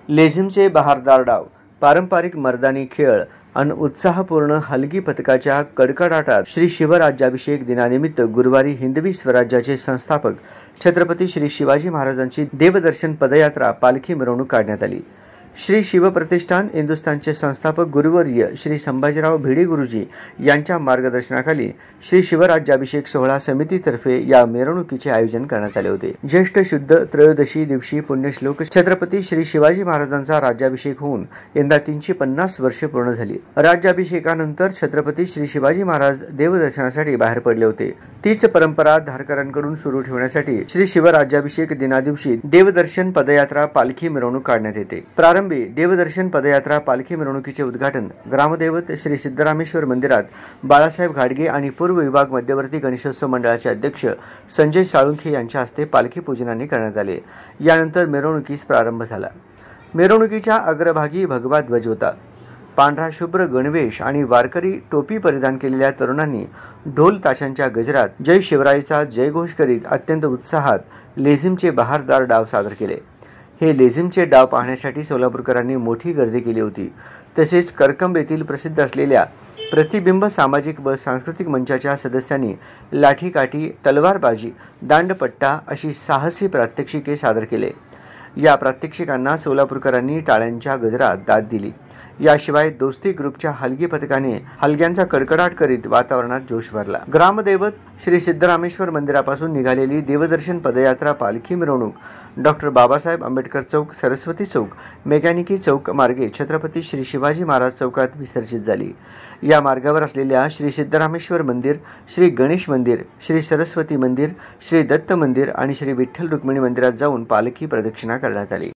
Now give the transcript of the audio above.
लेझिमचे बहारदार डाव, पारंपरिक मर्दानी खेळ आणि उत्साहपूर्ण हलगी पथकाच्या कडकडाटात श्री शिवराज्याभिषेक दिनानिमित्त गुरुवारी हिंदवी स्वराज्याचे संस्थापक छत्रपती श्री शिवाजी महाराजांची देवदर्शन पदयात्रा पालखी मिरवणूक काढण्यात आली। श्री शिवप्रतिष्ठान हिंदुस्थानचे संस्थापक गुरुवर्य श्री संभाजीराव भिडे गुरुजी यांच्या मार्गदर्शनाखाली श्री शिवराज्याभिषेक सोहळा समितीतर्फे या मिरवणुकीचे आयोजन करण्यात आले होते। ज्येष्ठ शुद्ध त्रयोदशी दिवशी पुण्यश्लोक छत्रपती श्री शिवाजी महाराजांचा राज्याभिषेक होऊन यंदा 350 वर्षे पूर्ण झाली। राज्याभिषेकानंतर छत्रपती श्री शिवाजी महाराज देवदर्शनासाठी बाहेर पडले होते। तीच परंपरा धारकरांकडून सुरू ठेवण्यासाठी श्री शिवराज्याभिषेक दिनादिवशी देवदर्शन पदयात्रा पालखी मिरवणूक काढण्यात येते। प्रारंभी देवदर्शन पदयात्रा पालखी मिरवणुकीचे उद्घाटन ग्रामदैवत श्री सिद्धरामेश्वर मंदिरात बाळासाहेब घाडगे आणि पूर्व विभाग मध्यवर्ती गणेशोत्सव मंडळाचे अध्यक्ष संजय साळुंखे यांच्या हस्ते पालखी पूजनाने करण्यात आले। यानंतर मिरवणुकीस प्रारंभ झाला। मिरवणुकीच्या अग्रभागी भगवा ध्वज होता। पांढरा शुभ्र गणवेश आणि वारकरी टोपी परिधान केलेल्या तरुणांनी ढोल ताशांच्या गजरात जय शिवरायचा जयघोष करीत अत्यंत उत्साहात लेझिमचे बहारदार डाव सादर केले। हे लेझिमचे डाव पाहण्यासाठी सोलापूरकरांनी मोठी गर्दी केली होती। तसेच करकंब येथील प्रसिद्ध असलेल्या प्रतिबिंब सामाजिक व सांस्कृतिक मंचाच्या सदस्यांनी लाठीकाठी, तलवारबाजी, दांडपट्टा अशी साहसी प्रात्यक्षिके सादर केले। या प्रात्यक्षिकांना सोलापूरकरांनी टाळ्यांच्या गजरात दाद दिली। याशिवाय दोस्ती ग्रुपच्या हलगी पथकाने हलग्यांचा कडकडाट करीत वातावरणात जोश भरला। ग्रामदैवत श्री सिद्धरामेश्वर मंदिरापासून निघालेली देवदर्शन पदयात्रा पालखी मिरवणूक डॉक्टर बाबासाहेब आंबेडकर चौक, सरस्वती चौक, मेकॅनिकी चौक मार्गे छत्रपती श्री शिवाजी महाराज चौकात विसर्जित झाली। या मार्गावर असलेल्या श्री सिद्धरामेश्वर मंदिर, श्री गणेश मंदिर, श्री सरस्वती मंदिर, श्री दत्त मंदिर आणि श्री विठ्ठल रुक्मिणी मंदिरात जाऊन पालखी प्रदक्षिणा करण्यात आली।